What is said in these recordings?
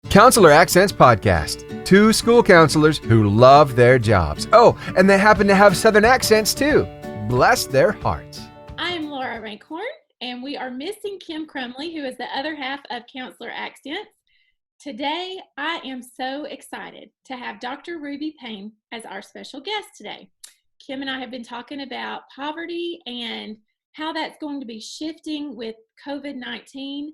Counselor Accents Podcast. Two school counselors who love their jobs. Oh, and they happen to have Southern accents too. Bless their hearts. I am Laura Rankhorn, and we are missing Kim Crumley, who is the other half of Counselor Accents. Today, I am so excited to have Dr. Ruby Payne as our special guest today. Kim and I have been talking about poverty and how that's going to be shifting with COVID-19.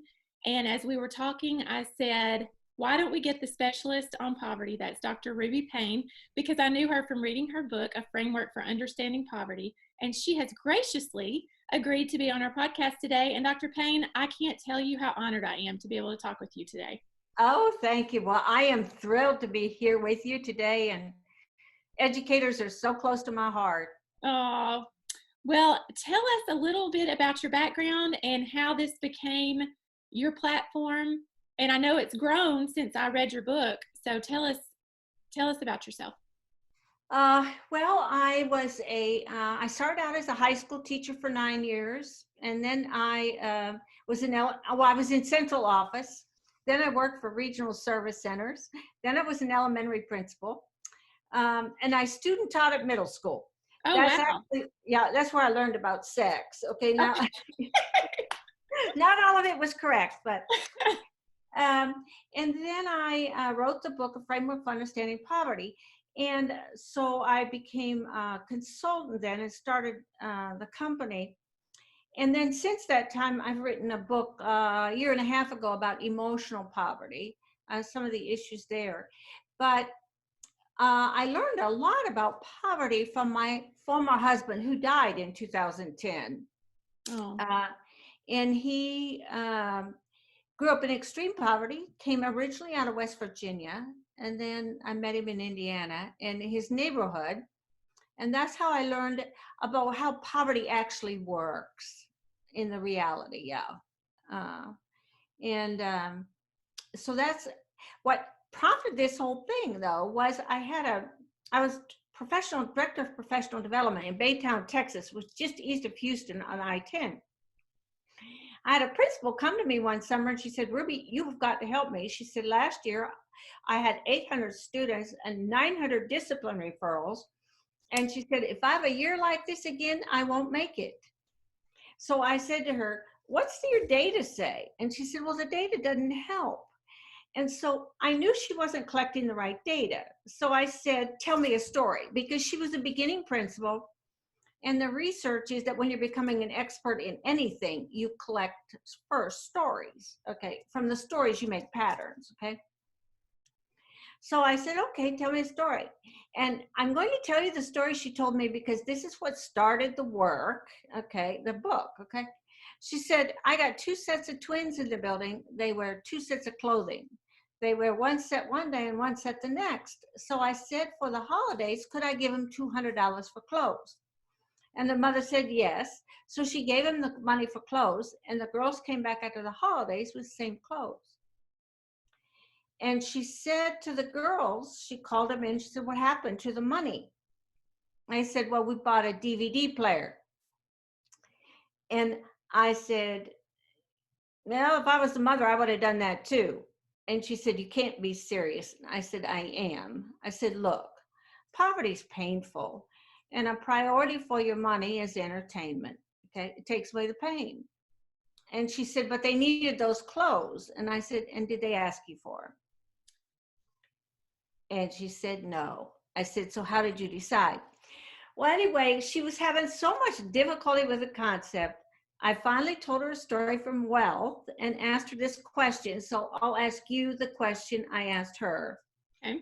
And as we were talking, I said, why don't we get the specialist on poverty? That's Dr. Ruby Payne, because I knew her from reading her book, A Framework for Understanding Poverty, and she has graciously agreed to be on our podcast today. And Dr. Payne, I can't tell you how honored I am to be able to talk with you today. Oh, thank you. Well, I am thrilled to be here with you today, and educators are so close to my heart. Oh, well, tell us a little bit about your background and how this became your platform. And I know it's grown since I read your book. So tell us about yourself. Well, I started out as a high school teacher for 9 years, and then I was in central office. Then I worked for regional service centers. Then I was an elementary principal, and I student taught at middle school. Oh, That's wow. that's where I learned about sex. Okay, now not all of it was correct, but. And then I wrote the book, A Framework for Understanding Poverty. And so I became a consultant then and started the company. And then since that time, I've written a book a year and a half ago about emotional poverty, some of the issues there. But I learned a lot about poverty from my former husband, who died in 2010. Oh. And he grew up in extreme poverty, came originally out of West Virginia, and then I met him in Indiana in his neighborhood. And that's how I learned about how poverty actually works in the reality, so that's what prompted this whole thing, though, was I was director of professional development in Baytown, Texas, which is just east of Houston on I-10. I had a principal come to me one summer and she said, Ruby, you've got to help me. She said, last year I had 800 students and 900 discipline referrals. And she said, if I have a year like this again, I won't make it. So I said to her, what's your data say? And she said, well, the data doesn't help. And so I knew she wasn't collecting the right data. So I said, tell me a story, because she was a beginning principal. And the research is that when you're becoming an expert in anything, you collect first stories, okay? From the stories, you make patterns, okay? So I said, okay, tell me a story. And I'm going to tell you the story she told me because this is what started the work, okay, the book, okay? She said, I got 2 sets of twins in the building. They wear 2 sets of clothing. They wear one set one day and one set the next. So I said, for the holidays, could I give them $200 for clothes? And the mother said yes. So she gave him the money for clothes, and the girls came back after the holidays with the same clothes. And she said to the girls, she called them in, she said, what happened to the money? I said, well, we bought a DVD player. And I said, well, if I was the mother, I would have done that too. And she said, you can't be serious. I said, I am. I said, look, poverty's painful. And a priority for your money is entertainment, okay? It takes away the pain. And she said, but they needed those clothes. And I said, and did they ask you for them? And she said, no. I said, so how did you decide? Well, anyway, she was having so much difficulty with the concept. I finally told her a story from wealth and asked her this question. So I'll ask you the question I asked her. Okay.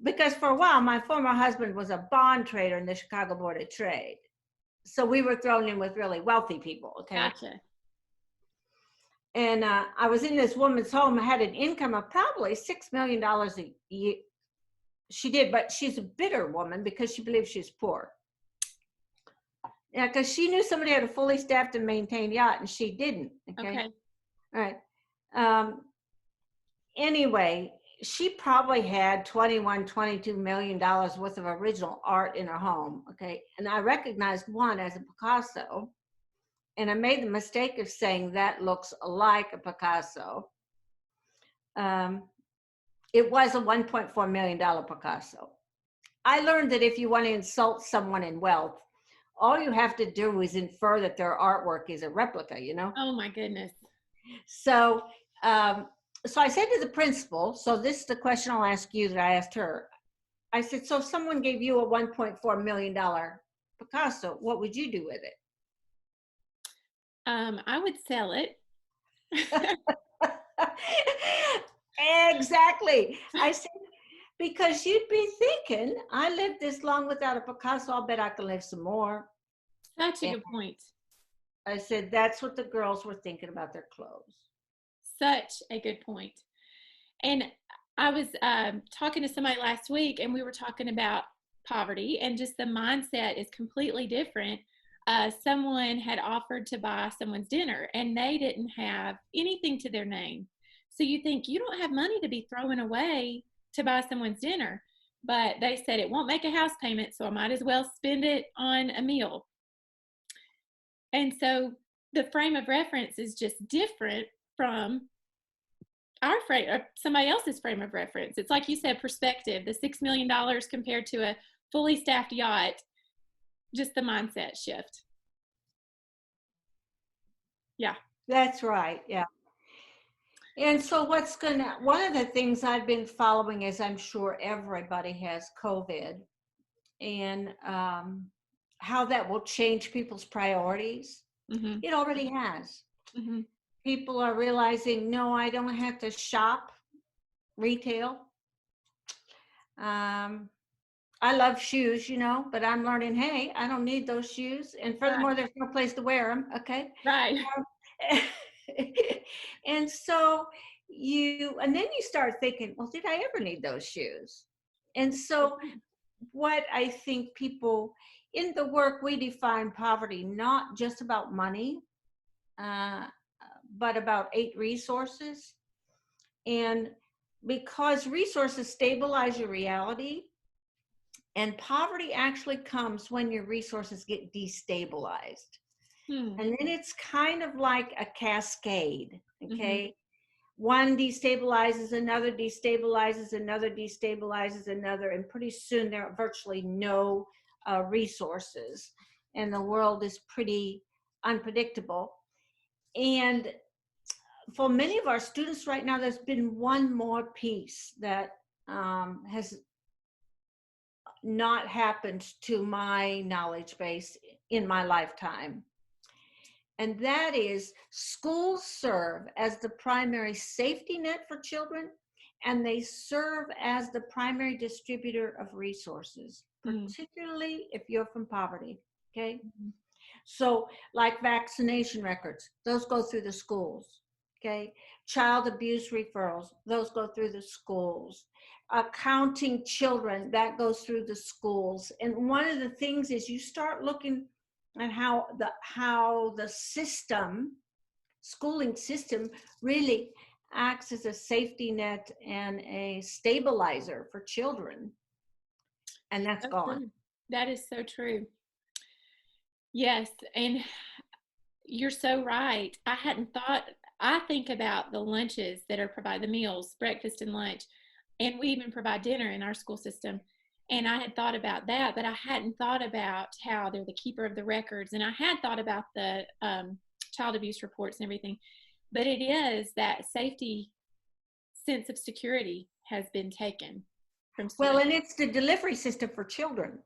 Because for a while, my former husband was a bond trader in the Chicago Board of Trade. So we were thrown in with really wealthy people, okay? Gotcha. And I was in this woman's home, had an income of probably $6 million a year. She did, but she's a bitter woman because she believes she's poor. Yeah, because she knew somebody had a fully staffed and maintained yacht, and she didn't, okay? All right. Anyway, she probably had $22 million worth of original art in her home, okay? And I recognized one as a Picasso, and I made the mistake of saying that looks like a Picasso. it was a $1.4 million Picasso. I learned that if you want to insult someone in wealth, all you have to do is infer that their artwork is a replica, you know? Oh my goodness. So, so I said to the principal, so this is the question I'll ask you that I asked her. I said, so if someone gave you a $1.4 million Picasso, what would you do with it? I would sell it. Exactly. I said, because you'd be thinking, I lived this long without a Picasso, I'll bet I can live some more. Such a And good point. I said, that's what the girls were thinking about their clothes. Such a good point. And I was talking to somebody last week, and we were talking about poverty, and just the mindset is completely different. Someone had offered to buy someone's dinner, and they didn't have anything to their name. So you think you don't have money to be throwing away to buy someone's dinner. But they said it won't make a house payment, so I might as well spend it on a meal. And so the frame of reference is just different from our frame or somebody else's frame of reference. It's like you said, perspective, the $6 million compared to a fully staffed yacht, just the mindset shift. Yeah. That's right. Yeah. And so one of the things I've been following is, I'm sure everybody has, COVID, and how that will change people's priorities. Mm-hmm. It already has. Mm-hmm. People are realizing, no, I don't have to shop retail. I love shoes, you know, but I'm learning, hey, I don't need those shoes. And furthermore, there's no place to wear them. Okay. Right. And so and then you start thinking, well, did I ever need those shoes? And so what I think people in the work, we define poverty not just about money, but about 8 resources. And because resources stabilize your reality, and poverty actually comes when your resources get destabilized. And then it's kind of like a cascade, okay? One destabilizes, another destabilizes, another destabilizes another, and pretty soon there are virtually no resources, and the world is pretty unpredictable. And for many of our students right now, there's been one more piece that has not happened to my knowledge base in my lifetime. And that is, schools serve as the primary safety net for children, and they serve as the primary distributor of resources, particularly if you're from poverty, okay? So like vaccination records, those go through the schools, okay? Child abuse referrals, those go through the schools. Counting children, that goes through the schools. And one of the things is, you start looking at how the system, schooling system, really acts as a safety net and a stabilizer for children. And that's gone. True. That is so true. Yes. And you're so right. I think about the lunches that are provided, the meals, breakfast and lunch, and we even provide dinner in our school system. And I had thought about that, but I hadn't thought about how they're the keeper of the records. And I had thought about the child abuse reports and everything. But it is that safety sense of security has been taken from students. Well, and it's the delivery system for children.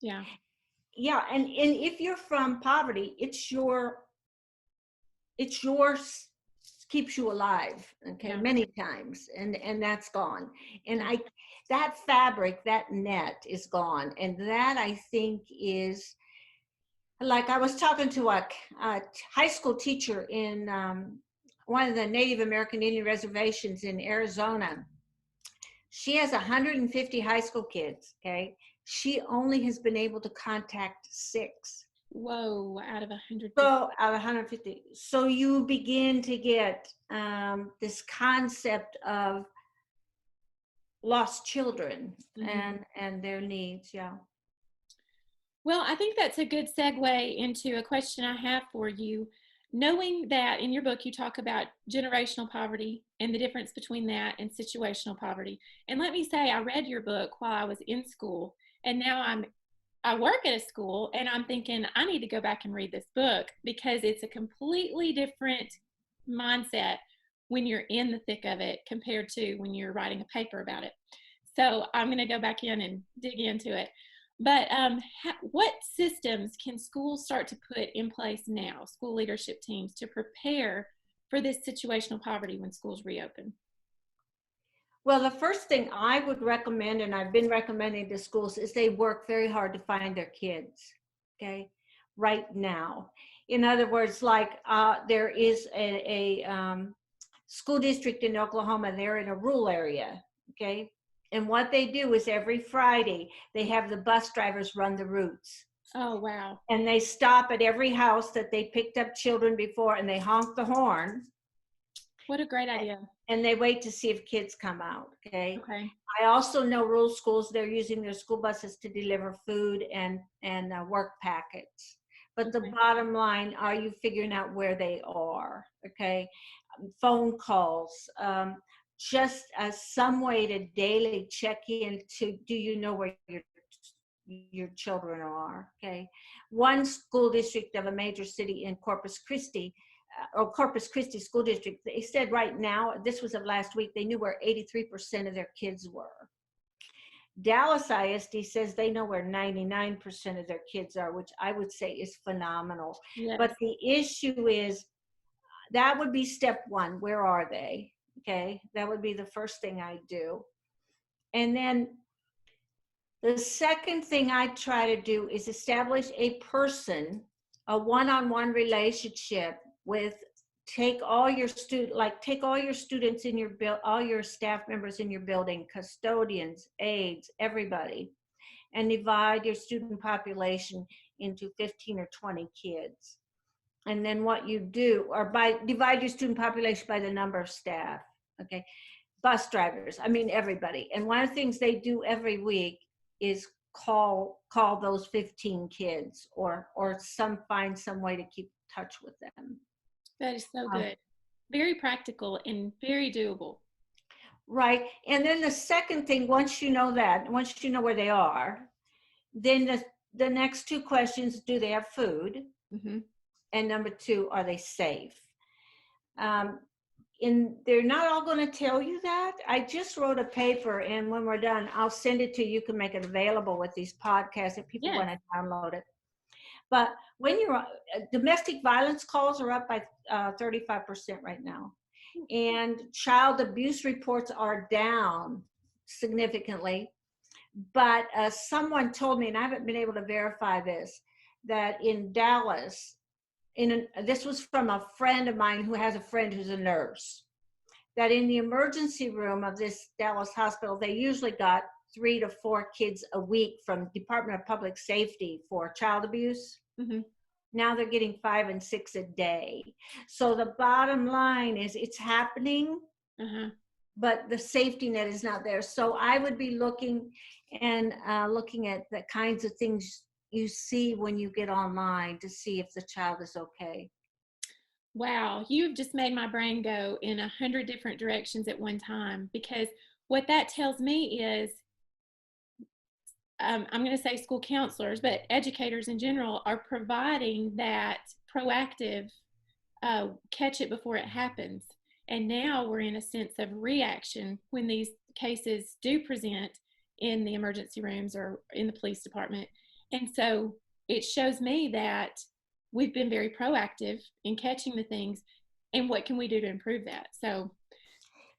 Yeah. Yeah, and if you're from poverty, it's yours, keeps you alive, okay, many times, and that's gone. And that fabric, that net is gone. And that, I think, is, like, I was talking to a high school teacher in one of the Native American Indian reservations in Arizona. She has 150 high school kids, okay? She only has been able to contact 6. Whoa, out of 150. So out of 150. So you begin to get this concept of lost children and their needs, yeah. Well, I think that's a good segue into a question I have for you. knowing that in your book you talk about generational poverty and the difference between that and situational poverty. And let me say, I read your book while I was in school, and now I work at a school, and I'm thinking I need to go back and read this book because it's a completely different mindset when you're in the thick of it compared to when you're writing a paper about it. So I'm going to go back in and dig into it. But what systems can schools start to put in place now, school leadership teams, to prepare for this situational poverty when schools reopen? Well, the first thing I would recommend, and I've been recommending to schools, is they work very hard to find their kids, okay, right now. In other words, like there is a school district in Oklahoma, they're in a rural area, okay? And what they do is every Friday, they have the bus drivers run the routes. Oh, wow. And they stop at every house that they picked up children before, and they honk the horn. What a great idea. And they wait to see if kids come out, okay? Okay. I also know rural schools, they're using their school buses to deliver food and work packets. But the bottom line, are you figuring out where they are, okay? Phone calls, just as some way to daily check in to, do you know where your children are, okay? One school district of a major city in Corpus Christi School District, they said right now, this was of last week, they knew where 83% of their kids were. Dallas ISD says they know where 99% of their kids are, which I would say is phenomenal. Yes. But the issue is, that would be step one. Where are they? Okay, that would be the first thing I do. And then the second thing I try to do is establish a person, a one-on-one relationship with, take all your students in your all your staff members in your building, custodians, aides, everybody, and divide your student population into 15 or 20 kids. And then what you do, or divide your student population by the number of staff, okay? Bus drivers, I mean, everybody. And one of the things they do every week is call those 15 kids, or find some way to keep touch with them. That is so good. Very practical and very doable. Right. And then the second thing, once you know where they are, then the next two questions, do they have food? Mm-hmm. And number two, are they safe? They're not all going to tell you that. I just wrote a paper, and when we're done, I'll send it to you. You can make it available with these podcasts if people want to download it. But when domestic violence calls are up by 35% right now. And child abuse reports are down significantly. But someone told me, and I haven't been able to verify this, that in Dallas, this was from a friend of mine who has a friend who's a nurse, that in the emergency room of this Dallas hospital, they usually got 3 to 4 kids a week from Department of Public Safety for child abuse. Mm-hmm. Now they're getting 5 and 6 a day. So the bottom line is, it's happening, but the safety net is not there. So I would be looking at the kinds of things you see when you get online to see if the child is okay. Wow, you've just made my brain go in 100 different directions at one time, because what that tells me is, I'm going to say school counselors, but educators in general are providing that proactive catch it before it happens. And now we're in a sense of reaction when these cases do present in the emergency rooms or in the police department. And so it shows me that we've been very proactive in catching the things, and what can we do to improve that? So,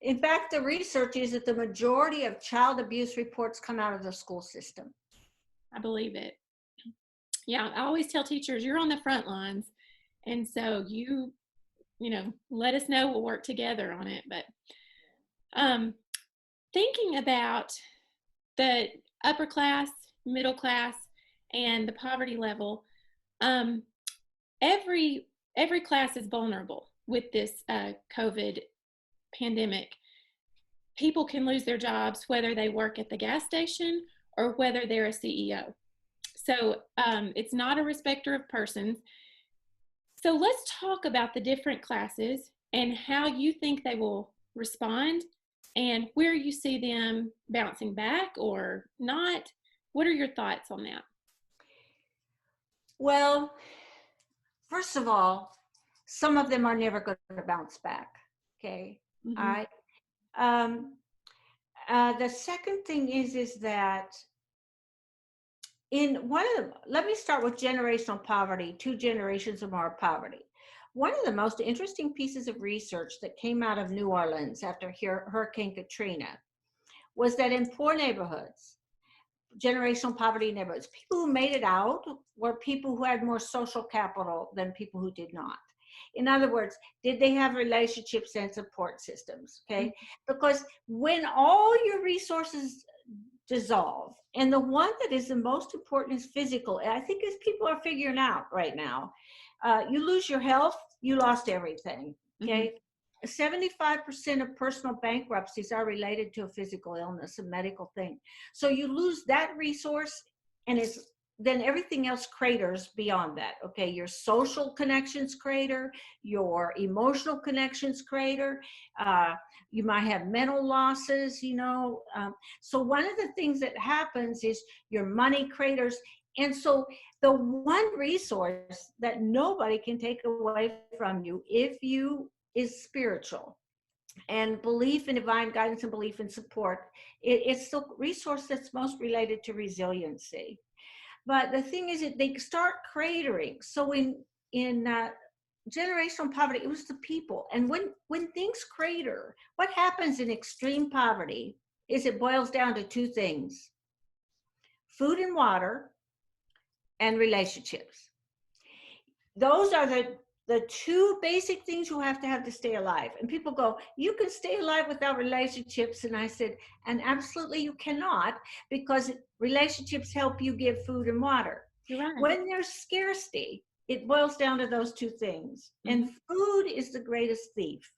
in fact, the research is that the majority of child abuse reports come out of the school system. I believe it. Yeah, I always tell teachers, you're on the front lines, and so you let us know, we'll work together on it. But thinking about the upper class, middle class, and the poverty level, every class is vulnerable with this COVID pandemic. People can lose their jobs, whether they work at the gas station or whether they're a CEO. So it's not a respecter of persons. So let's talk about the different classes and how you think they will respond and where you see them bouncing back or not. What are your thoughts on that? Well, first of all, some of them are never going to bounce back. Okay. Mm-hmm. I the second thing is that in one of the, let me start with generational poverty, 2 generations or more of poverty. One of the most interesting pieces of research that came out of New Orleans after Hurricane Katrina was that in poor neighborhoods, generational poverty neighborhoods, people who made it out were people who had more social capital than people who did not. In other words, did they have relationships and support systems? Okay. Mm-hmm. Because when all your resources dissolve, and the one that is the most important is physical, and I think as people are figuring out right now, you lose your health, you lost everything. Okay. Mm-hmm. 75% of personal bankruptcies are related to a physical illness, a medical thing. So you lose that resource, and then everything else craters beyond that. Okay, your social connections crater, your emotional connections crater. You might have mental losses, so one of the things that happens is your money craters. And so the one resource that nobody can take away from you is spiritual and belief in divine guidance and belief in support. It's the resource that's most related to resiliency. But the thing is that they start cratering. So in generational poverty, it was the people. And when things crater, what happens in extreme poverty is it boils down to 2 things: food and water and relationships. Those are the 2 basic things you have to stay alive. And people go, you can stay alive without relationships. And I said, and absolutely you cannot, because relationships help you give food and water. You're right. When there's scarcity, it boils down to those 2 things. Mm-hmm. And food is the greatest thief.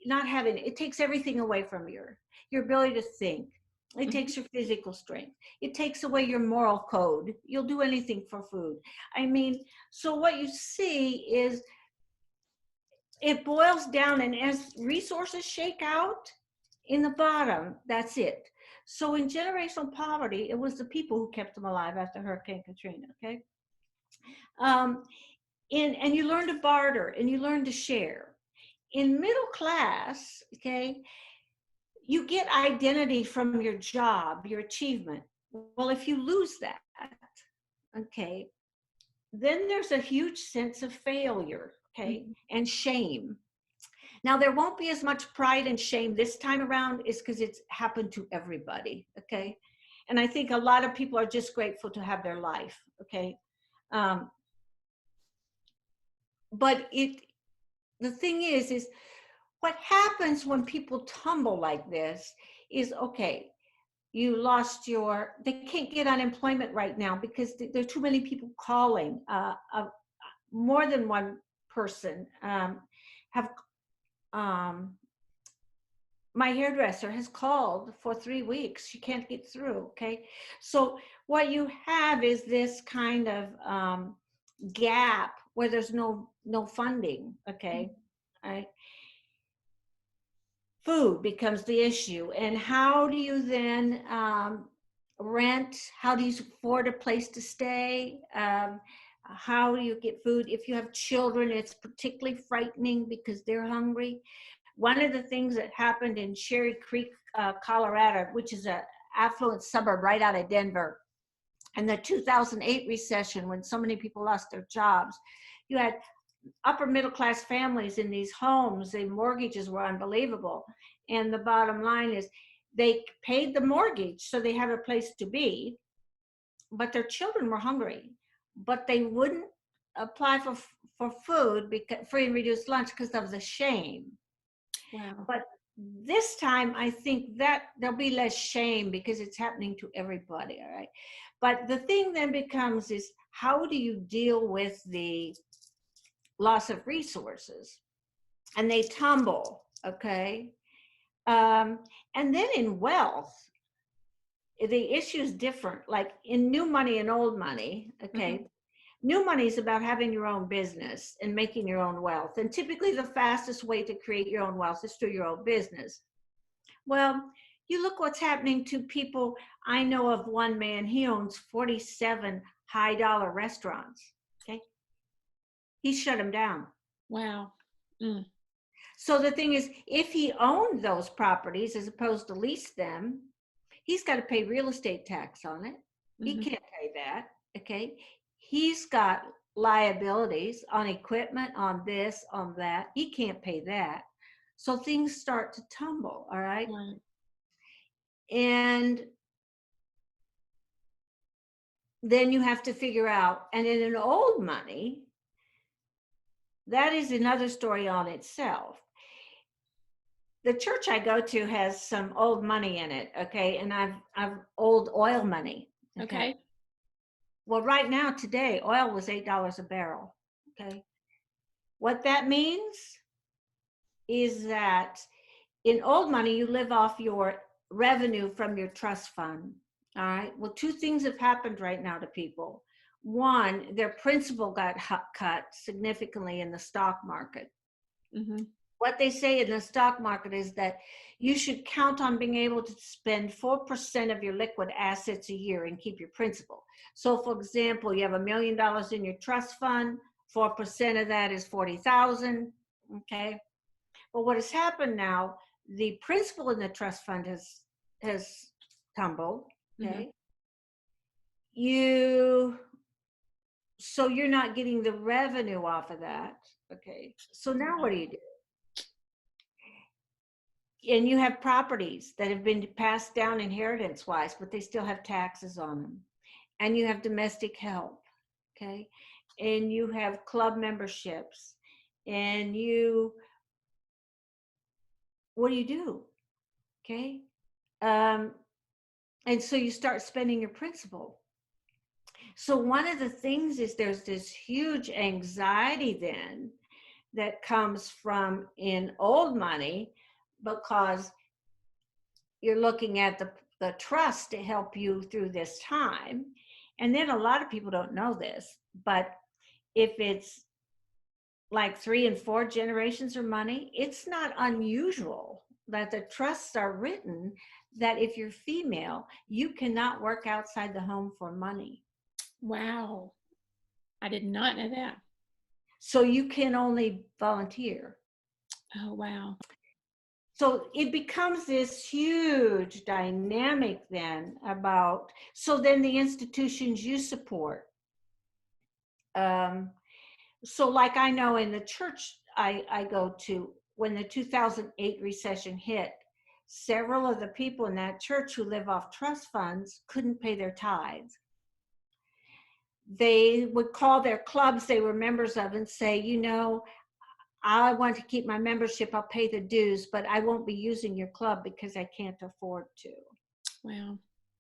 Not having it takes everything away from your ability to think. It takes your physical strength. It takes away your moral code. You'll do anything for food. I mean, so what you see is it boils down, and as resources shake out in the bottom, that's it. So in generational poverty, it was the people who kept them alive after Hurricane Katrina, okay? And you learn to barter and you learn to share. In middle class, okay, you get identity from your job, your achievement. Well, if you lose that, okay, then there's a huge sense of failure, okay, and shame. Now, there won't be as much pride and shame this time around, is because it's happened to everybody, okay? And I think a lot of people are just grateful to have their life, okay? But the thing is what happens when people tumble like this is, okay, you lost they can't get unemployment right now because there are too many people calling. More than one person my hairdresser has called for 3 weeks. She can't get through, okay? So what you have is this kind of gap where there's no funding, okay? Right? Food becomes the issue. And how do you then rent? How do you afford a place to stay? How do you get food? If you have children, it's particularly frightening because they're hungry. One of the things that happened in Cherry Creek, Colorado, which is an affluent suburb right out of Denver, in the 2008 recession, when so many people lost their jobs, you had upper middle class families in these homes. The mortgages were unbelievable. And the bottom line is they paid the mortgage so they have a place to be, but their children were hungry. But they wouldn't apply for food, because free and reduced lunch, because of the shame. Wow. But this time, I think that there'll be less shame because it's happening to everybody, all right? But the thing then becomes is, how do you deal with the loss of resources? And they tumble, okay? And then in wealth, the issue is different. Like in new money and old money, okay? New money is about having your own business and making your own wealth. And typically the fastest way to create your own wealth is through your own business. Well, you look what's happening to people. I know of one man, he owns 47 high dollar restaurants. Okay. He shut them down. Wow. Mm. So the thing is, if he owned those properties as opposed to lease them, he's got to pay real estate tax on it. He Mhm. can't pay that. Okay. He's got liabilities on equipment, on this, on that. He can't pay that. So things start to tumble. All right. Right. And then you have to figure out, and in an old money, that is another story on itself. The church I go to has some old money in it, okay, and I've old oil money. Okay. Well, right now today, oil was $8 a barrel. Okay, what that means is that in old money you live off your revenue from your trust fund. All right. Well, two things have happened right now to people. One, their principal got cut significantly in the stock market. Mm-hmm. What they say in the stock market is that you should count on being able to spend 4% of your liquid assets a year and keep your principal. So for example, you have $1 million in your trust fund, 4% of that is 40,000. Okay. Well, what has happened now, the principal in the trust fund has tumbled. Okay. Mm-hmm. So you're not getting the revenue off of that. Okay. So now what do you do? And you have properties that have been passed down inheritance wise, but they still have taxes on them. And you have domestic help. Okay. And you have club memberships. And what do you do? Okay. And so you start spending your principal. So one of the things is there's this huge anxiety then that comes from in old money, because you're looking at the trust to help you through this time. And then a lot of people don't know this, but if it's like 3 and 4 generations of money, it's not unusual that the trusts are written that if you're female, you cannot work outside the home for money. Wow. I did not know that. So you can only volunteer. Oh, wow. So it becomes this huge dynamic then about, so then the institutions you support. So like I know in the church I go to, when the 2008 recession hit, several of the people in that church who live off trust funds couldn't pay their tithes. They would call their clubs they were members of and say, I want to keep my membership, I'll pay the dues, but I won't be using your club because I can't afford to. Wow.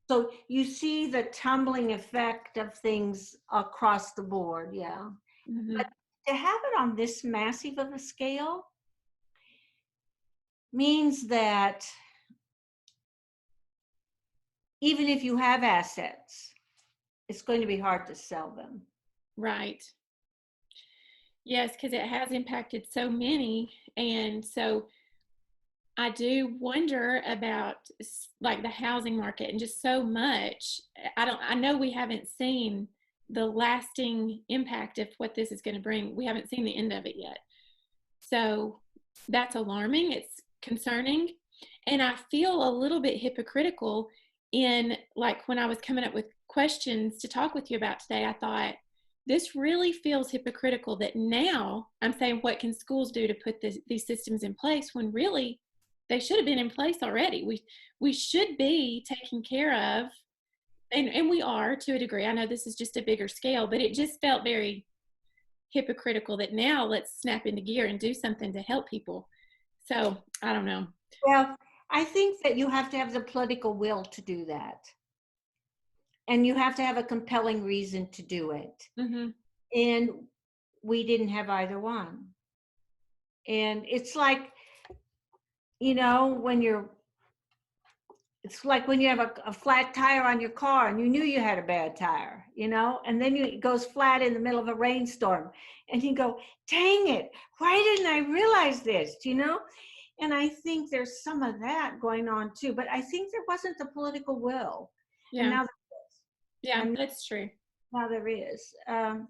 So you see the tumbling effect of things across the board, yeah. Mm-hmm. But to have it on this massive of a scale means that even if you have assets, it's going to be hard to sell them. Right. Yes, because it has impacted so many. And so I do wonder about like the housing market and just so much. I know we haven't seen the lasting impact of what this is going to bring. We haven't seen the end of it yet. So that's alarming. It's concerning. And I feel a little bit hypocritical in like when I was coming up with questions to talk with you about today, I thought this really feels hypocritical that now I'm saying, what can schools do to put these systems in place when really they should have been in place already. We should be taking care of, and we are to a degree. I know this is just a bigger scale, but it just felt very hypocritical that now let's snap into gear and do something to help people. So I don't know. Well, I think that you have to have the political will to do that. And you have to have a compelling reason to do it. Mm-hmm. And we didn't have either one. And it's like, when you're it's like when you have a flat tire on your car and you knew you had a bad tire, and then it goes flat in the middle of a rainstorm and you go, dang it, why didn't I realize this, And I think there's some of that going on too, but I think there wasn't the political will. Yeah. And now there is. Yeah, And that's true. now there is. What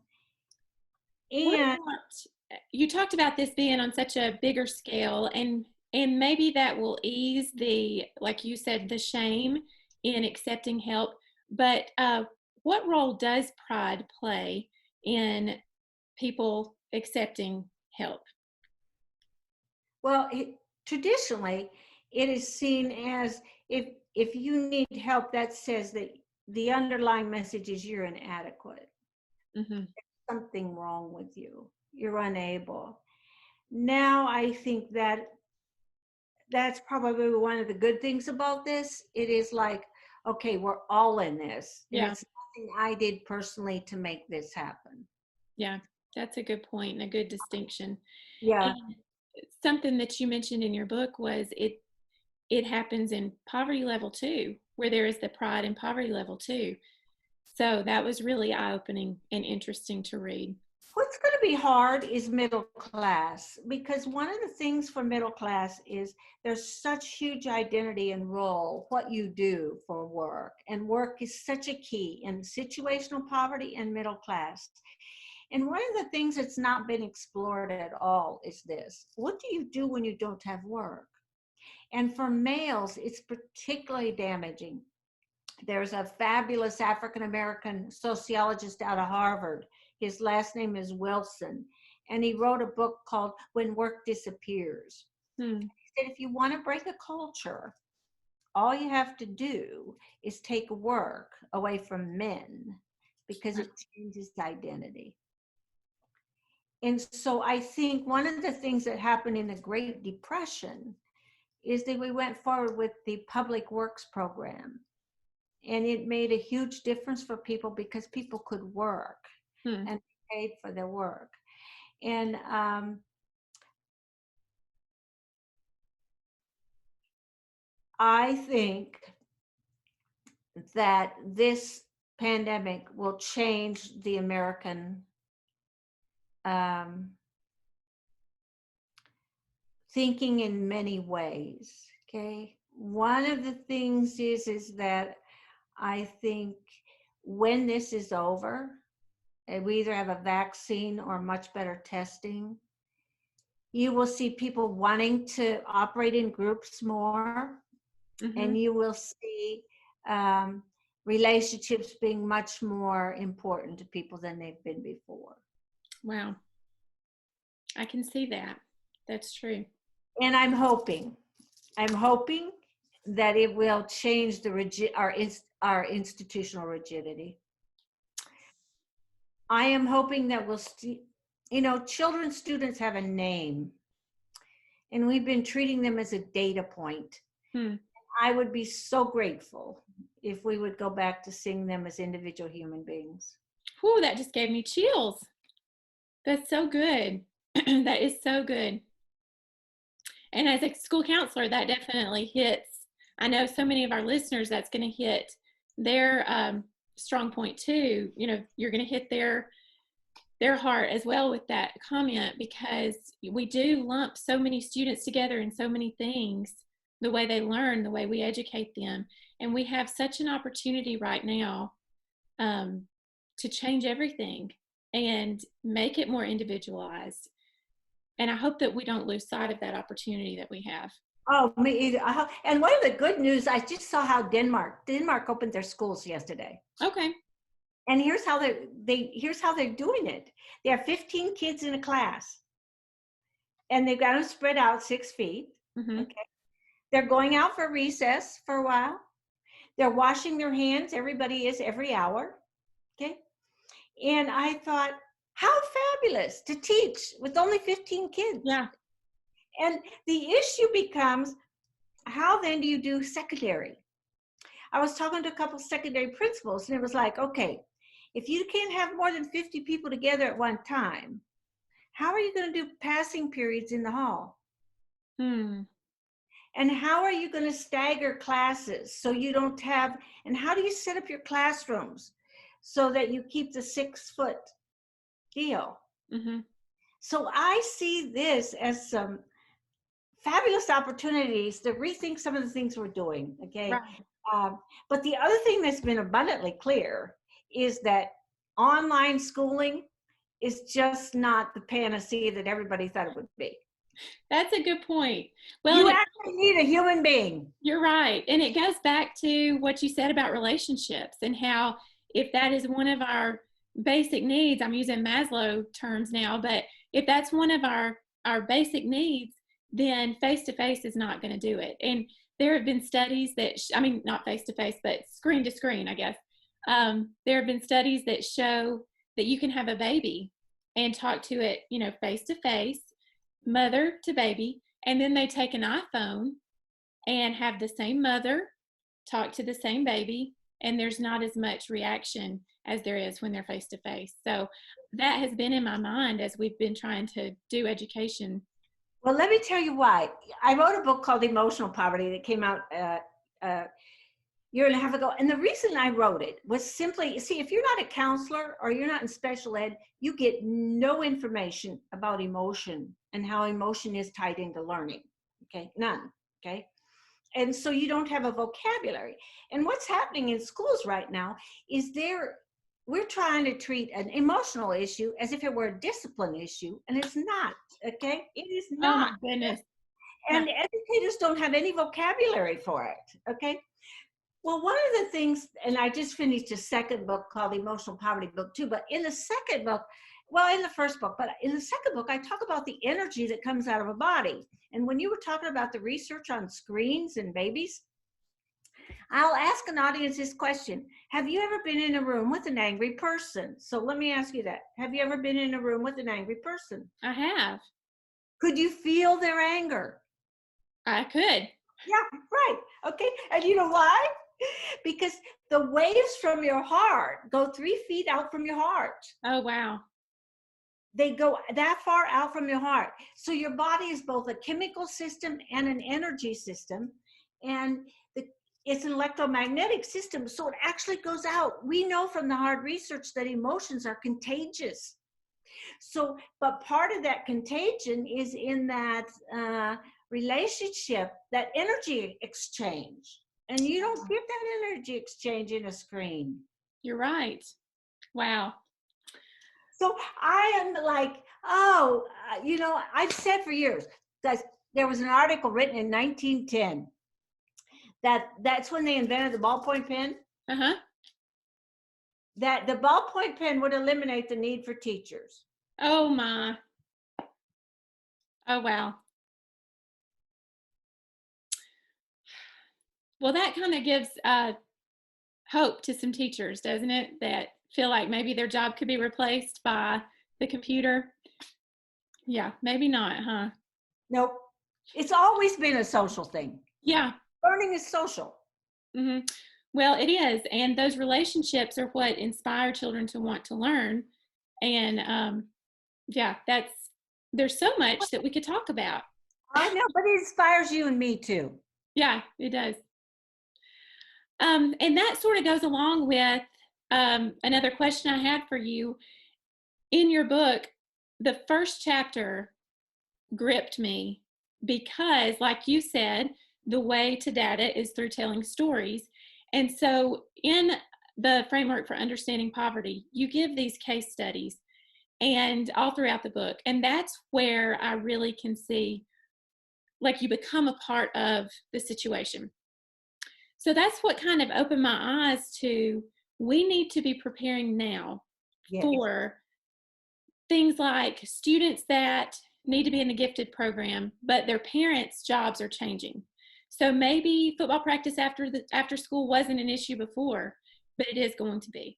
And about, you talked about this being on such a bigger scale, and maybe that will ease the, like you said, the shame in accepting help. But what role does pride play in people accepting help? well, traditionally, it is seen as if you need help, that says that the underlying message is you're inadequate. Mm-hmm. Something wrong with you. You're unable. Now I think that that's probably one of the good things about this. It is like, okay, we're all in this. And Yeah. it's nothing I did personally to make this happen. Yeah, that's a good point and a good distinction. Yeah. And something that you mentioned in your book was it happens in poverty level too, where there is the pride in poverty level too. So that was really eye-opening and interesting to read. What's going to be hard is middle class, because one of the things for middle class is there's such huge identity and role, what you do for work. And work is such a key in situational poverty and middle class. And one of the things that's not been explored at all is this. What do you do when you don't have work? And for males, it's particularly damaging. There's a fabulous African-American sociologist out of Harvard. His last name is Wilson. And he wrote a book called When Work Disappears. He said, if you want to break a culture, all you have to do is take work away from men because it changes identity. And so I think one of the things that happened in the Great Depression is that we went forward with the public works program. And it made a huge difference for people because people could work and be paid for their work. And I think that this pandemic will change the American thinking in many ways. Okay. One of the things is that I think when this is over, and we either have a vaccine or much better testing, you will see people wanting to operate in groups more, and you will see relationships being much more important to people than they've been before. Wow. I can see that. That's true. And I'm hoping that it will change our institutional rigidity. I am hoping that children, students have a name, and we've been treating them as a data point. I would be so grateful if we would go back to seeing them as individual human beings. Whew, that just gave me chills. That's so good. That is so good. And as a school counselor, that definitely hits. I know so many of our listeners, that's going to hit their strong point too. You're going to hit their heart as well with that comment, because we do lump so many students together in so many things, the way they learn, the way we educate them. And we have such an opportunity right now to change everything and make it more individualized. And I hope that we don't lose sight of that opportunity that we have. Oh, me either. And one of the good news, I just saw how Denmark opened their schools yesterday. Okay. And here's how they're doing it. They have 15 kids in a class, and they've got them spread out 6 feet. Okay. They're going out for recess for a while. They're washing their hands. Everybody is every hour. Okay. And I thought, how fabulous to teach with only 15 kids. Yeah. And the issue becomes, how then do you do secondary? I was talking to a couple secondary principals, and it was like, okay, if you can't have more than 50 people together at one time, how are you going to do passing periods in the hall? And how are you going to stagger classes so you don't have, and how do you set up your classrooms so that you keep the 6-foot deal? Mm-hmm. So I see this as some fabulous opportunities to rethink some of the things we're doing, okay? Right. But the other thing that's been abundantly clear is that online schooling is just not the panacea that everybody thought it would be. That's a good point. Well, You actually need a human being. you're right. And it goes back to what you said about relationships and how if that is one of our basic needs, I'm using Maslow terms now, but if that's one of our basic needs, then face-to-face is not going to do it. And there have been studies that, I mean, not face-to-face, but screen to screen, I guess. There have been studies that show that you can have a baby and talk to it, you know, face-to-face, mother to baby, and then they take an iPhone and have the same mother talk to the same baby, and there's not as much reaction as there is when they're face to face. So that has been in my mind as we've been trying to do education. Well, let me tell you why. I wrote a book called Emotional Poverty that came out a year and a half ago. And the reason I wrote it was simply, see, if you're not a counselor or you're not in special ed, you get no information about emotion and how emotion is tied into learning. Okay, none. Okay. And so you don't have a vocabulary. And what's happening in schools right now is we're trying to treat an emotional issue as if it were a discipline issue, and it's not. Okay, it is Oh not. my goodness. And educators don't have any vocabulary for it. Okay. Well, one of the things, and I just finished a second book called Emotional Poverty Book 2, but in the second book, well, in the first book, but in the second book, I talk about the energy that comes out of a body. And when you were talking about the research on screens and babies, I'll ask an audience this question. Have you ever been in a room with an angry person? So let me ask you that. Have you ever been in a room with an angry person? I have. Could you feel their anger? I could. Yeah, right. Okay. And you know why? Because the waves from your heart go 3 feet out from your heart. Oh, wow. They go that far out from your heart. So your body is both a chemical system and an energy system. And it's an electromagnetic system. So it actually goes out. We know from the hard research that emotions are contagious. So, but part of that contagion is in that relationship, that energy exchange. And you don't get that energy exchange in a screen. You're right. Wow. So I am like, oh, you know, I've said for years, guys, there was an article written in 1910 that's when they invented the ballpoint pen. Uh-huh. That the ballpoint pen would eliminate the need for teachers. Oh my. Oh wow. Well, that kind of gives hope to some teachers, doesn't it? That feel like maybe their job could be replaced by the computer. Yeah, maybe not, huh? Nope. It's always been a social thing. Yeah. Learning is social. Mm-hmm. Well, it is. And those relationships are what inspire children to want to learn. And yeah, there's so much that we could talk about. I know, but it inspires you and me too. Yeah, it does. And that sort of goes along with another question I had for you. In your book, the first chapter gripped me because, like you said, the way to data is through telling stories. And so in the framework for understanding poverty, you give these case studies and all throughout the book. And that's where I really can see, like, you become a part of the situation. So that's what kind of opened my eyes to, we need to be preparing now for things like students that need to be in the gifted program, but their parents' jobs are changing. So maybe football practice after school wasn't an issue before, but it is going to be.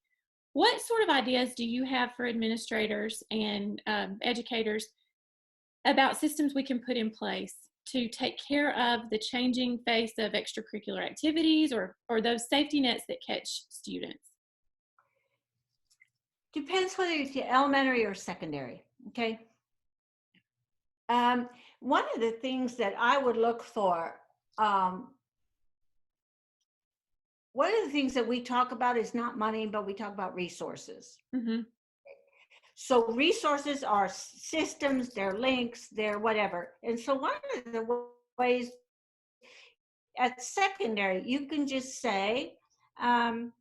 What sort of ideas do you have for administrators and educators about systems we can put in place to take care of the changing face of extracurricular activities or those safety nets that catch students? Depends whether it's elementary or secondary, okay? One of the things that I would look for one of the things that we talk about is not money, but we talk about resources. Mm-hmm. So resources are systems, they're links, they're whatever. And so one of the ways at secondary, you can just say, tell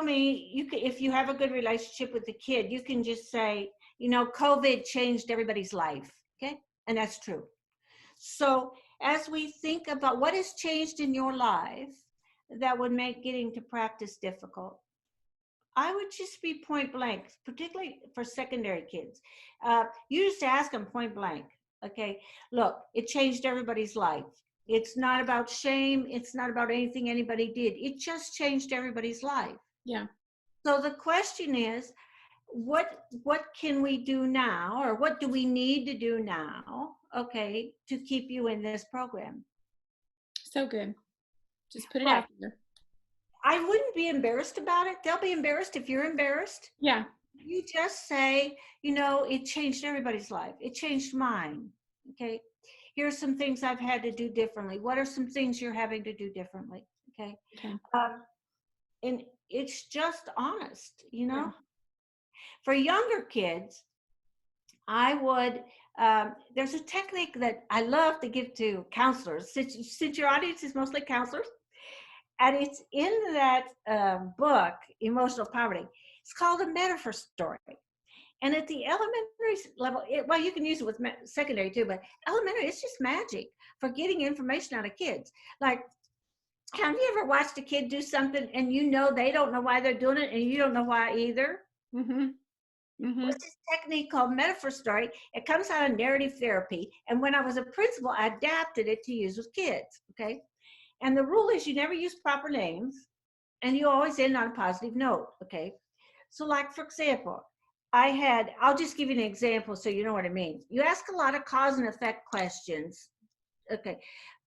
me, if you have a good relationship with the kid, you can just say, COVID changed everybody's life. Okay. And that's true. So as we think about what has changed in your life that would make getting to practice difficult, I would just be point blank, particularly for secondary kids. You just ask them point blank, okay, look, it changed everybody's life. It's not about shame. It's not about anything anybody did. It just changed everybody's life. Yeah. So the question is, what can we do now, or what do we need to do now, okay, to keep you in this program? So good. Just put it Right. out there. I wouldn't be embarrassed about it. They'll be embarrassed if you're embarrassed. Yeah. You just say, it changed everybody's life. It changed mine. Okay. Here's some things I've had to do differently. What are some things you're having to do differently? Okay. Okay. And it's just honest, Yeah. For younger kids, I would, there's a technique that I love to give to counselors, since your audience is mostly counselors. And it's in that book, Emotional Poverty. It's called a metaphor story. And at the elementary level, well, you can use it with secondary too, but elementary, it's just magic for getting information out of kids. Like, have you ever watched a kid do something and they don't know why they're doing it and you don't know why either? Mm-hmm. Mm-hmm. What's this technique called metaphor story? It comes out of narrative therapy. And when I was a principal, I adapted it to use with kids, okay? And the rule is you never use proper names and you always end on a positive note, okay? So like, for example, I'll just give you an example so you know what I mean. You ask a lot of cause and effect questions, okay?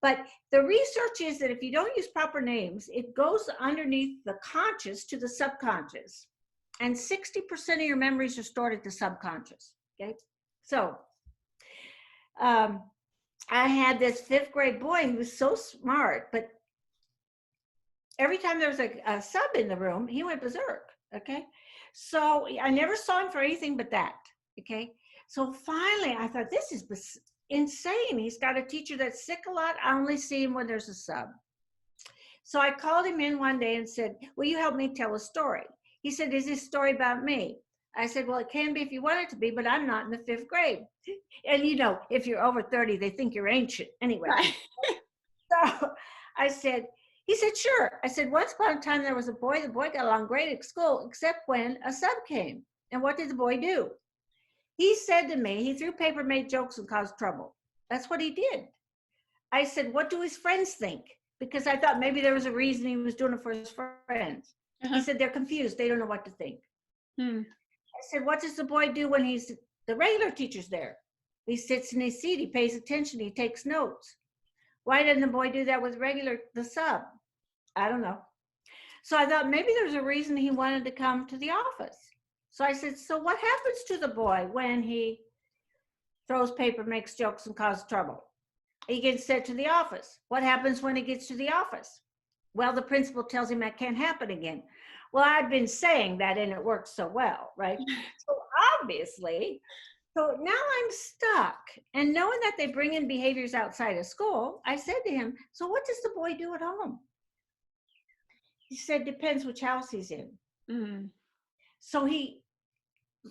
But the research is that if you don't use proper names, it goes underneath the conscious to the subconscious. And 60% of your memories are stored at the subconscious, okay? So, I had this 5th grade boy who was so smart, but every time there was a sub in the room, he went berserk, okay? So I never saw him for anything but that, okay? So finally, I thought, this is insane. He's got a teacher that's sick a lot. I only see him when there's a sub. So I called him in one day and said, will you help me tell a story? He said, is this story about me? I said, well, it can be if you want it to be, but I'm not in the 5th grade. And if you're over 30, they think you're ancient. Anyway, Right. So he said, sure. I said, once upon a time, there was a boy. The boy got along great at school, except when a sub came. And what did the boy do? He said to me, he threw paper, made jokes, and caused trouble. That's what he did. I said, what do his friends think? Because I thought maybe there was a reason he was doing it for his friends. He said, they're confused. They don't know what to think. I said, what does the boy do when the regular teacher's there? He sits in his seat. He pays attention. He takes notes. Why didn't the boy do that with the sub? I don't know. So I thought maybe there's a reason he wanted to come to the office. So I said, so what happens to the boy when he throws paper, makes jokes, and causes trouble? He gets sent to the office. What happens when he gets to the office? Well, the principal tells him that can't happen again. Well, I'd been saying that and it worked so well, right? So obviously, so now I'm stuck. And knowing that they bring in behaviors outside of school, I said to him, so what does the boy do at home? He said, depends which house he's in. Mm-hmm. So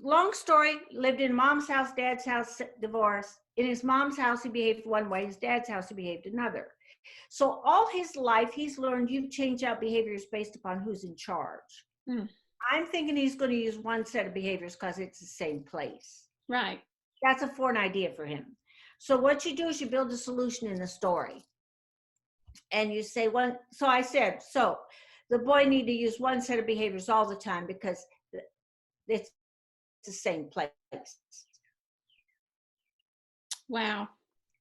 long story, lived in mom's house, dad's house, divorce. In his mom's house, he behaved one way. His dad's house, he behaved another. So all his life, he's learned you change out behaviors based upon who's in charge. I'm thinking he's going to use one set of behaviors because it's the same place. Right. That's a foreign idea for him. So what you do is you build a solution in the story. And you say, so I said, so the boy need to use one set of behaviors all the time because it's the same place. Wow.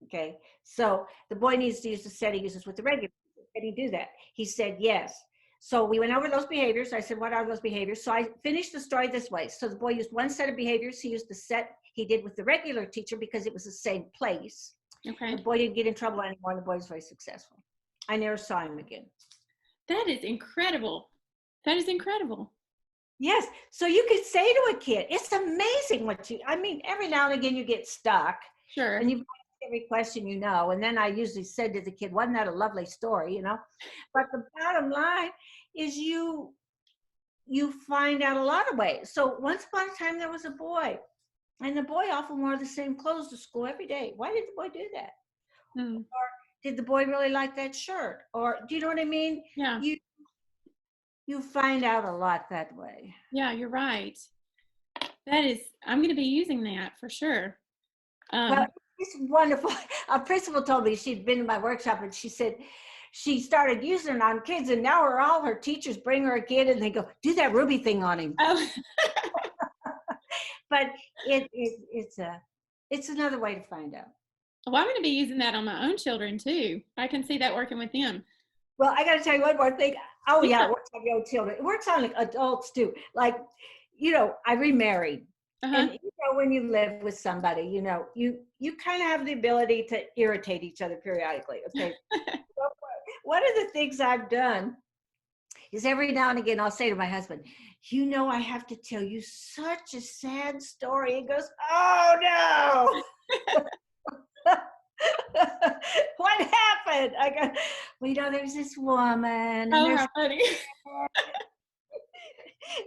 Okay. So the boy needs to use the set he uses with the regular. Can he do that? He said, yes. So we went over those behaviors. I said, what are those behaviors? So I finished the story this way. So the boy used one set of behaviors. He used the set he did with the regular teacher because it was the same place. Okay. The boy didn't get in trouble anymore, and the boy was very successful. I never saw him again. That is incredible. That is incredible. Yes. So you could say to a kid, it's amazing every now and again you get stuck Sure. and you ask every question you know. And then I usually said to the kid, wasn't that a lovely story, But the bottom line is you find out a lot of ways. So once upon a time there was a boy, and the boy often wore the same clothes to school every day. Why did the boy do that? Hmm. Or did the boy really like that shirt? Or do you know what I mean? Yeah. You find out a lot that way. Yeah, you're right. I'm going to be using that for sure. Well, it's wonderful. A principal told me she'd been in my workshop, and she said she started using it on kids, and now all her teachers bring her a kid and they go, do that Ruby thing on him. Oh. But it's another way to find out. Well, I'm going to be using that on my own children too. I can see that working with them. Well, I got to tell you one more thing. Oh yeah, Yeah. it works on your own children. It works on adults too. Like, I remarried. Uh-huh. And when you live with somebody, you kind of have the ability to irritate each other periodically. Okay. So one of the things I've done is every now and again I'll say to my husband, I have to tell you such a sad story. He goes, oh no. What happened? I go, well, there's this woman. Oh, how funny.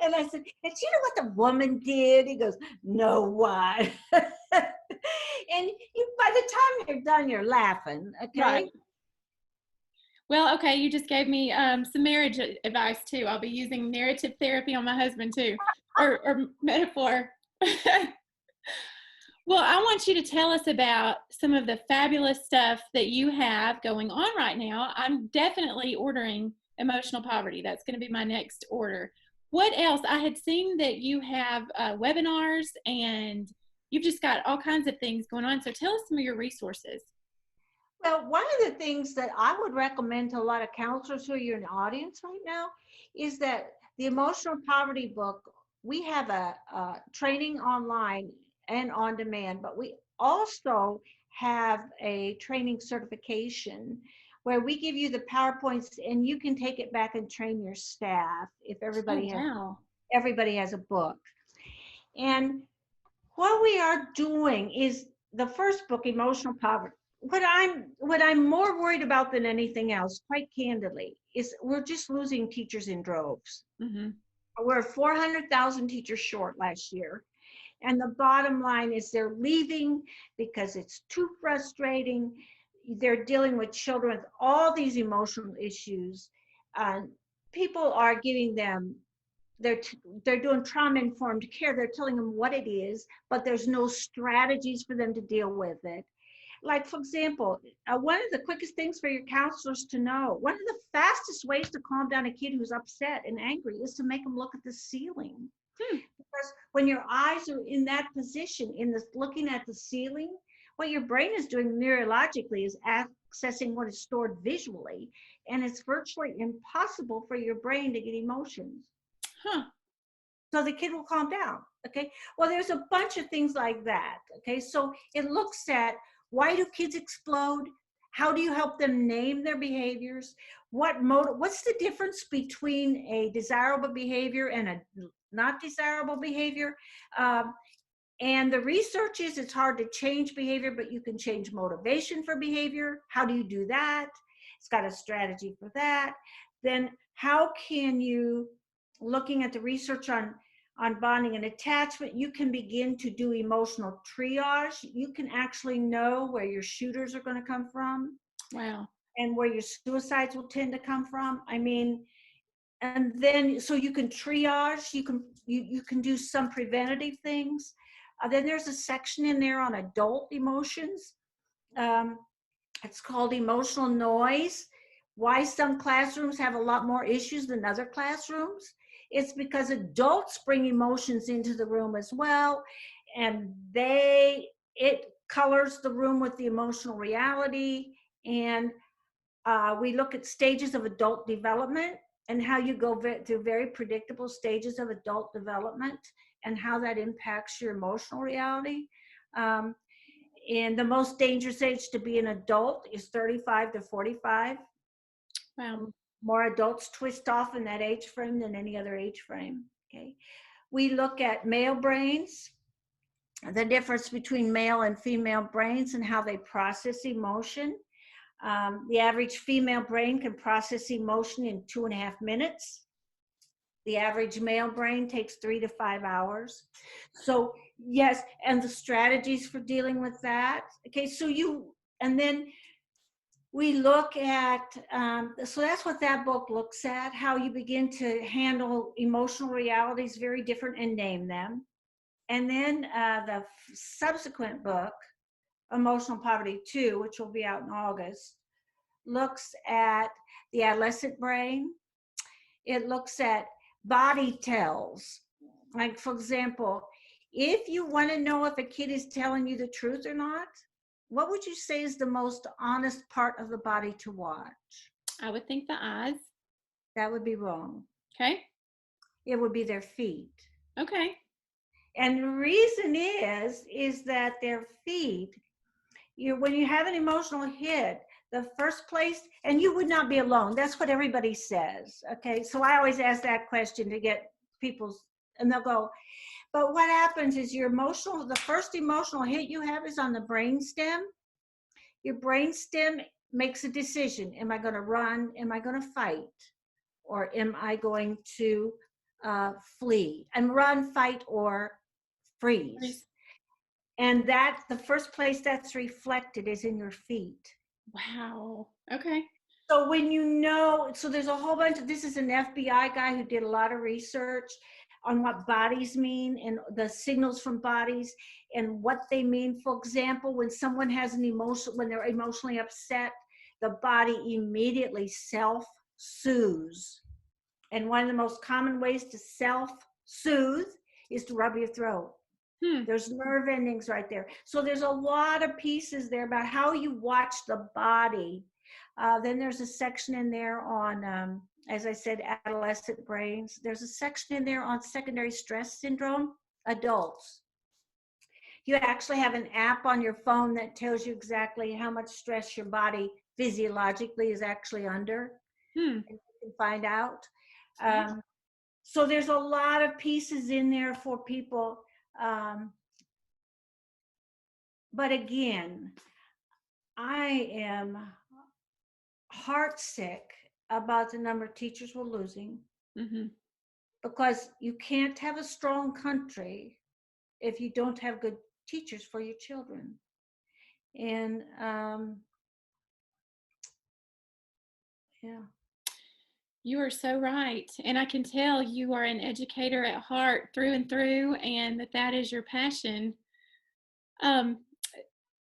And I said, and you know what the woman did? He goes, no, what? And by the time you're done, you're laughing. Okay. Right. Well, okay, you just gave me some marriage advice too. I'll be using narrative therapy on my husband too, or metaphor. Well, I want you to tell us about some of the fabulous stuff that you have going on right now. I'm definitely ordering Emotional Poverty. That's going to be my next order. What else? I had seen that you have webinars, and you've just got all kinds of things going on. So tell us some of your resources. Well, one of the things that I would recommend to a lot of counselors who are in the audience right now is that the Emotional Poverty book, we have a training online and on demand, but we also have a training certification where we give you the PowerPoints and you can take it back and train your staff if everybody has a book. And what we are doing is the first book, Emotional Poverty. What I'm more worried about than anything else, quite candidly, is we're just losing teachers in droves. Mm-hmm. We're 400,000 teachers short last year. And the bottom line is they're leaving because it's too frustrating. They're dealing with children with all these emotional issues. People are giving them, they're doing trauma-informed care. They're telling them what it is, but there's no strategies for them to deal with it. Like, for example, one of the quickest things for your counselors to know, one of the fastest ways to calm down a kid who's upset and angry is to make them look at the ceiling. Because when your eyes are in that position, looking at the ceiling, what your brain is doing neurologically is accessing what is stored visually, and it's virtually impossible for your brain to get emotions. So the kid will calm down. Okay. Well, there's a bunch of things like that. Okay. So it looks at, why do kids explode? How do you help them name their behaviors? What's the difference between a desirable behavior and a not desirable behavior? And the research is it's hard to change behavior, but you can change motivation for behavior. How do you do that? It's got a strategy for that. Then how can you, looking at the research on bonding and attachment, you can begin to do emotional triage. You can actually know where your shooters are going to come from. Wow. And where your suicides will tend to come from. I mean, and then, so you can triage, you can do some preventative things. Then there's a section in there on adult emotions. It's called emotional noise. Why some classrooms have a lot more issues than other classrooms. It's because adults bring emotions into the room as well, and it colors the room with the emotional reality. And we look at stages of adult development and how you go through very predictable stages of adult development and how that impacts your emotional reality. And the most dangerous age to be an adult is 35 to 45. Wow. More adults twist off in that age frame than any other age frame. Okay. We look at male brains, the difference between male and female brains and how they process emotion. The average female brain can process emotion in 2.5 minutes. The average male brain takes 3 to 5 hours. So yes, and the strategies for dealing with that. Okay, so and then we look at, so that's what that book looks at, how you begin to handle emotional realities very different and name them. And then the subsequent book, Emotional Poverty 2, which will be out in August, looks at the adolescent brain. It looks at body tells. Like, for example, if you want to know if a kid is telling you the truth or not, what would you say is the most honest part of the body to watch? I would think the eyes. That would be wrong. Okay. It would be their feet. Okay. And the reason is that their feet, when you have an emotional hit, the first place, and you would not be alone. That's what everybody says. Okay. So I always ask that question to get people's, and they'll go, but what happens is the first emotional hit you have is on the brain stem. Your brain stem makes a decision. Am I going to run? Am I going to fight? Or am I going to flee? And run, fight, or freeze. And the first place that's reflected is in your feet. Wow. Okay. So so there's a whole bunch this is an FBI guy who did a lot of research on what bodies mean and the signals from bodies and what they mean. For example, when someone has when they're emotionally upset, the body immediately self-soothes. And one of the most common ways to self-soothe is to rub your throat. There's nerve endings right there. So there's a lot of pieces there about how you watch the body. Then there's a section in there on, as I said, adolescent brains. There's a section in there on secondary stress syndrome, adults. You actually have an app on your phone that tells you exactly how much stress your body physiologically is actually under. And you can find out. So there's a lot of pieces in there for people. But again, I am heartsick about the number of teachers we're losing, because you can't have a strong country if you don't have good teachers for your children. And yeah. You are so right. And I can tell you are an educator at heart through and through, and that is your passion.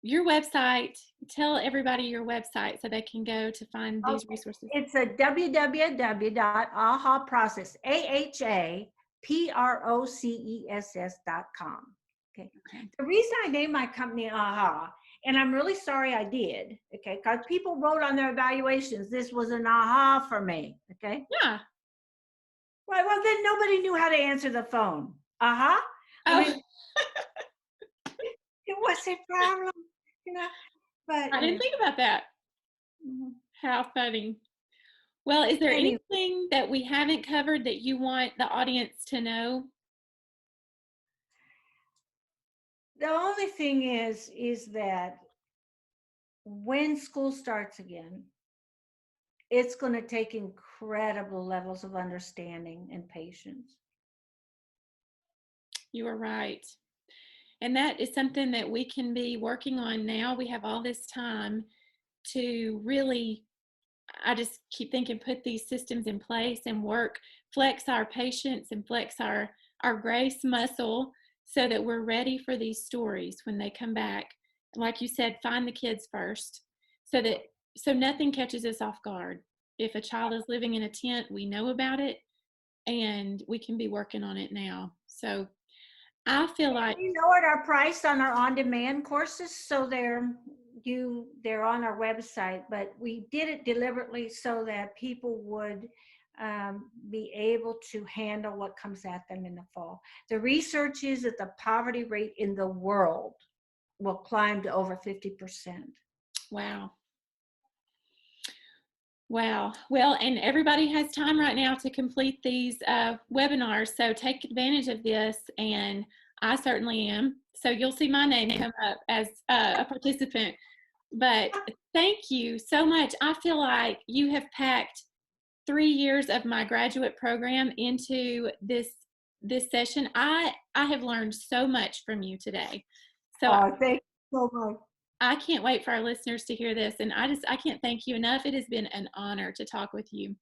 Your website, tell everybody your website so they can go to find these resources. It's a www.ahaprocess, AHAPROCESS.com. Okay. The reason I named my company AHA, and I'm really sorry I did, okay, because people wrote on their evaluations, this was an aha for me, okay? Yeah. Right, well, then nobody knew how to answer the phone. Uh-huh. Oh. I mean, it was a problem, but I didn't think about that. How funny. Well, is there anything that we haven't covered that you want the audience to know? The only thing is that when school starts again, it's going to take incredible levels of understanding and patience. You are right. And that is something that we can be working on now. We have all this time to really, I just keep thinking, put these systems in place and flex our patience and flex our grace muscle so that we're ready for these stories when they come back. Like you said, find the kids first so nothing catches us off guard. If a child is living in a tent, we know about it and we can be working on it now. So I feel like we lowered our price on our on-demand courses, so they're on our website, but we did it deliberately so that people would be able to handle what comes at them in the fall. The research is that the poverty rate in the world will climb to over 50%. Wow. Wow. Well, and everybody has time right now to complete these webinars. So take advantage of this, and I certainly am. So you'll see my name come up as a participant. But thank you so much. I feel like you have packed 3 years of my graduate program into this session. I have learned so much from you today. So Thank you so much. I can't wait for our listeners to hear this, and I can't thank you enough. It has been an honor to talk with you.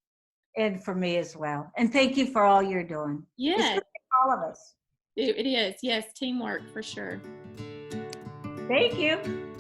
And for me as well. And thank you for all you're doing. Yes. It's good for all of us. It is. Yes, teamwork for sure. Thank you.